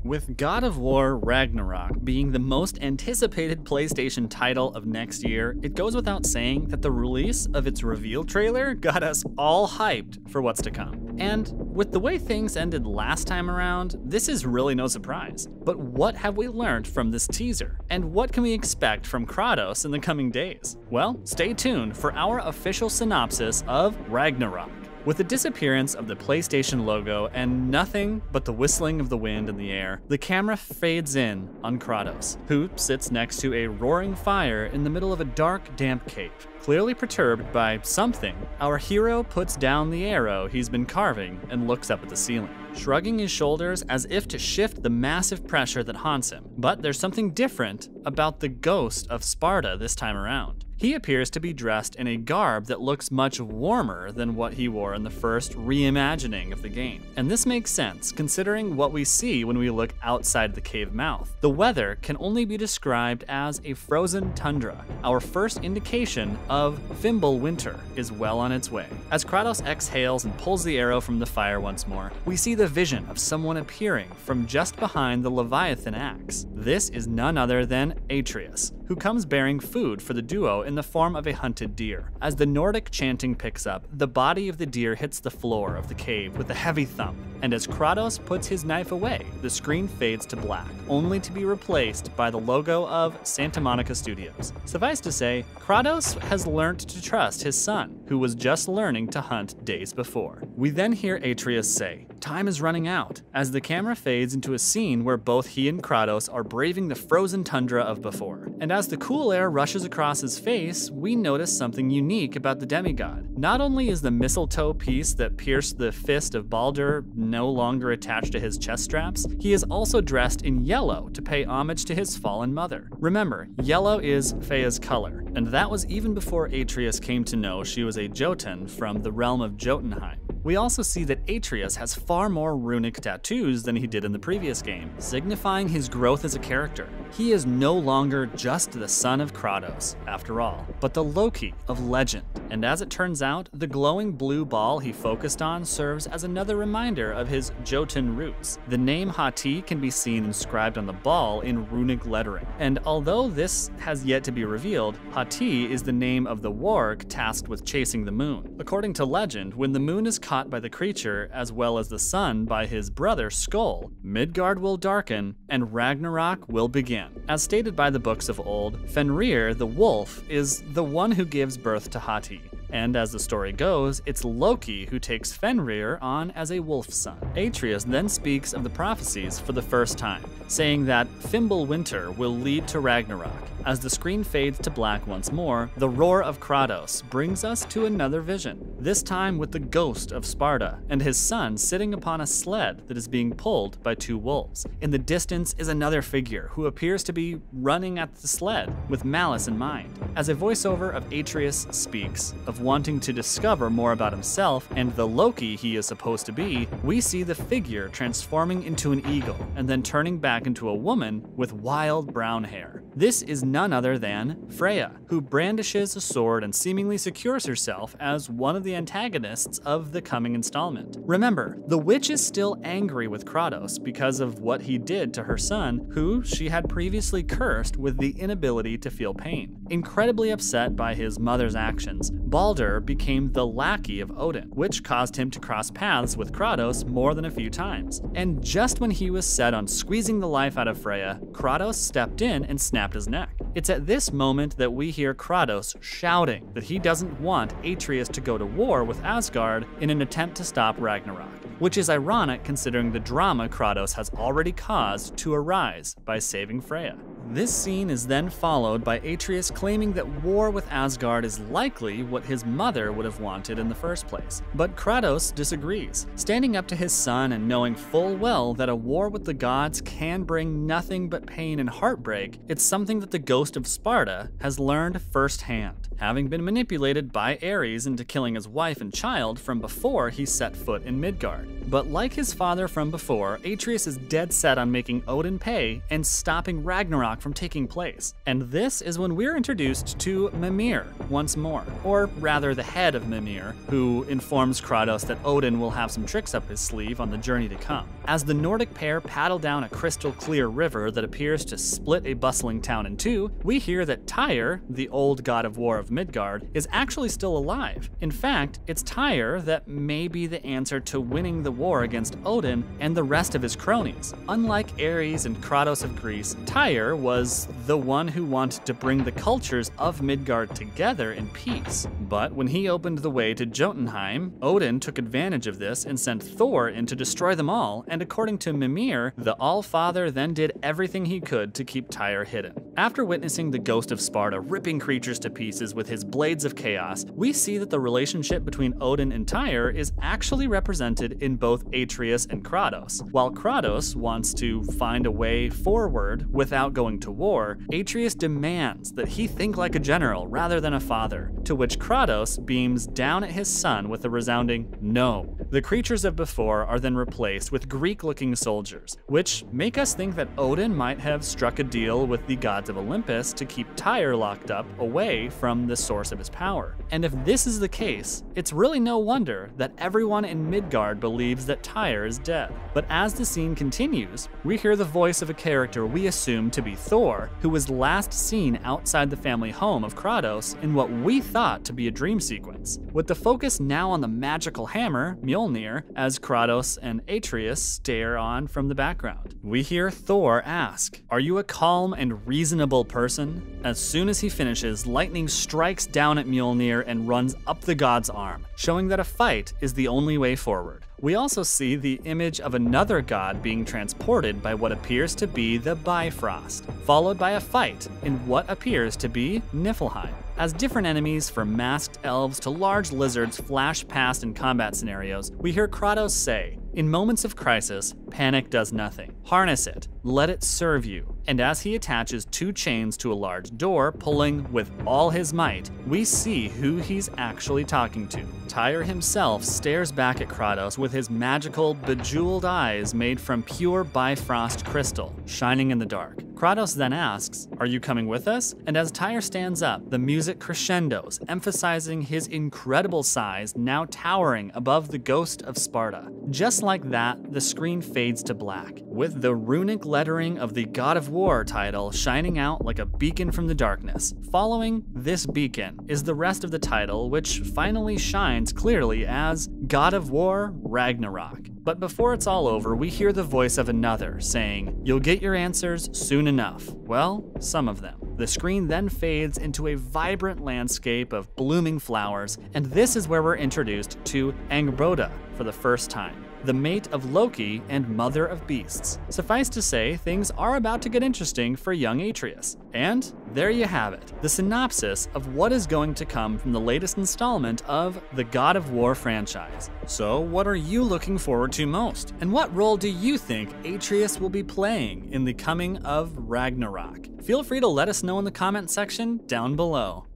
With God of War Ragnarok being the most anticipated PlayStation title of next year, it goes without saying that the release of its reveal trailer got us all hyped for what's to come. And with the way things ended last time around, this is really no surprise. But what have we learned from this teaser? And what can we expect from Kratos in the coming days? Well, stay tuned for our official synopsis of Ragnarok. With the disappearance of the PlayStation logo and nothing but the whistling of the wind in the air, the camera fades in on Kratos, who sits next to a roaring fire in the middle of a dark, damp cave. Clearly perturbed by something, our hero puts down the arrow he's been carving and looks up at the ceiling, shrugging his shoulders as if to shift the massive pressure that haunts him. But there's something different about the ghost of Sparta this time around. He appears to be dressed in a garb that looks much warmer than what he wore in the first reimagining of the game. And this makes sense, considering what we see when we look outside the cave mouth. The weather can only be described as a frozen tundra. Our first indication of Fimbul winter is well on its way. As Kratos exhales and pulls the arrow from the fire once more, we see the vision of someone appearing from just behind the Leviathan axe. This is none other than Atreus, who comes bearing food for the duo in the form of a hunted deer. As the Nordic chanting picks up, the body of the deer hits the floor of the cave with a heavy thump, and as Kratos puts his knife away, the screen fades to black, only to be replaced by the logo of Santa Monica Studios. Suffice to say, Kratos has learned to trust his son, who was just learning to hunt days before. We then hear Atreus say, "Time is running out," as the camera fades into a scene where both he and Kratos are braving the frozen tundra of before. And as the cool air rushes across his face, we notice something unique about the demigod. Not only is the mistletoe piece that pierced the fist of Baldur no longer attached to his chest straps, he is also dressed in yellow to pay homage to his fallen mother. Remember, yellow is Freya's color, and that was even before Atreus came to know she was a Jotun from the realm of Jotunheim. We also see that Atreus has far more runic tattoos than he did in the previous game, signifying his growth as a character. He is no longer just the son of Kratos, after all, but the Loki of legend. And as it turns out, the glowing blue ball he focused on serves as another reminder of his Jotun roots. The name Hati can be seen inscribed on the ball in runic lettering. And although this has yet to be revealed, Hati is the name of the warg tasked with chasing the moon. According to legend, when the moon is caught by the creature, as well as the sun by his brother Skull, Midgard will darken and Ragnarok will begin. As stated by the books of old, Fenrir the wolf is the one who gives birth to Hati. And as the story goes, it's Loki who takes Fenrir on as a wolf's son. Atreus then speaks of the prophecies for the first time, saying that Fimbul winter will lead to Ragnarok. As the screen fades to black once more, the roar of Kratos brings us to another vision, this time with the ghost of Sparta and his son sitting upon a sled that is being pulled by two wolves. In the distance is another figure who appears to be running at the sled with malice in mind. As a voiceover of Atreus speaks of wanting to discover more about himself and the Loki he is supposed to be, we see the figure transforming into an eagle and then turning back into a woman with wild brown hair. This is none other than Freya, who brandishes a sword and seemingly secures herself as one of the antagonists of the coming installment. Remember, the witch is still angry with Kratos because of what he did to her son, who she had previously cursed with the inability to feel pain. Incredibly upset by his mother's actions, Baldur became the lackey of Odin, which caused him to cross paths with Kratos more than a few times. And just when he was set on squeezing the life out of Freya, Kratos stepped in and snapped his neck. It's at this moment that we hear Kratos shouting that he doesn't want Atreus to go to war with Asgard in an attempt to stop Ragnarok, which is ironic considering the drama Kratos has already caused to arise by saving Freya. This scene is then followed by Atreus claiming that war with Asgard is likely what his mother would have wanted in the first place. But Kratos disagrees, standing up to his son and knowing full well that a war with the gods can bring nothing but pain and heartbreak. It's something that the ghost of Sparta has learned firsthand, having been manipulated by Ares into killing his wife and child from before he set foot in Midgard. But like his father from before, Atreus is dead set on making Odin pay and stopping Ragnarok from taking place. And this is when we're introduced to Mimir once more, or rather the head of Mimir, who informs Kratos that Odin will have some tricks up his sleeve on the journey to come. As the Nordic pair paddle down a crystal clear river that appears to split a bustling town in two, we hear that Tyr, the old god of war of Midgard, is actually still alive. In fact, it's Tyr that may be the answer to winning the war against Odin and the rest of his cronies. Unlike Ares and Kratos of Greece, Tyr was the one who wanted to bring the cultures of Midgard together in peace. But when he opened the way to Jotunheim, Odin took advantage of this and sent Thor in to destroy them all, and according to Mimir, the All-Father then did everything he could to keep Tyr hidden. After witnessing the ghost of Sparta ripping creatures to pieces with his blades of chaos, we see that the relationship between Odin and Tyr is actually represented in both Atreus and Kratos. While Kratos wants to find a way forward without going to war, Atreus demands that he think like a general rather than a father, to which Kratos beams down at his son with a resounding no. The creatures of before are then replaced with Greek-looking soldiers, which make us think that Odin might have struck a deal with the gods of Olympus to keep Tyr locked up away from the source of his power. And if this is the case, it's really no wonder that everyone in Midgard believes that Tyr is dead. But as the scene continues, we hear the voice of a character we assume to be Thor, who was last seen outside the family home of Kratos in what we thought to be a dream sequence. With the focus now on the magical hammer, Mjolnir, as Kratos and Atreus stare on from the background. We hear Thor ask, "Are you a calm and reasonable person?" As soon as he finishes, lightning strikes down at Mjolnir and runs up the god's arm, showing that a fight is the only way forward. We also see the image of another god being transported by what appears to be the Bifrost, followed by a fight in what appears to be Niflheim. As different enemies, from masked elves to large lizards, flash past in combat scenarios, we hear Kratos say, "In moments of crisis, panic does nothing. Harness it, let it serve you." And as he attaches two chains to a large door, pulling with all his might, we see who he's actually talking to. Tyr himself stares back at Kratos with his magical, bejeweled eyes made from pure Bifrost crystal, shining in the dark. Kratos then asks, "Are you coming with us?" And as Tyr stands up, the music crescendos, emphasizing his incredible size, now towering above the ghost of Sparta. Just like that, the screen fades to black, with the runic lettering of the God of War title shining out like a beacon from the darkness. Following this beacon is the rest of the title, which finally shines clearly as God of War Ragnarok. But before it's all over, we hear the voice of another saying, "You'll get your answers soon enough." Well, some of them. The screen then fades into a vibrant landscape of blooming flowers, and this is where we're introduced to Angrboda for the first time, the mate of Loki and mother of beasts. Suffice to say, things are about to get interesting for young Atreus. And there you have it, the synopsis of what is going to come from the latest installment of the God of War franchise. So what are you looking forward to most? And what role do you think Atreus will be playing in the coming of Ragnarok? Feel free to let us know in the comment section down below.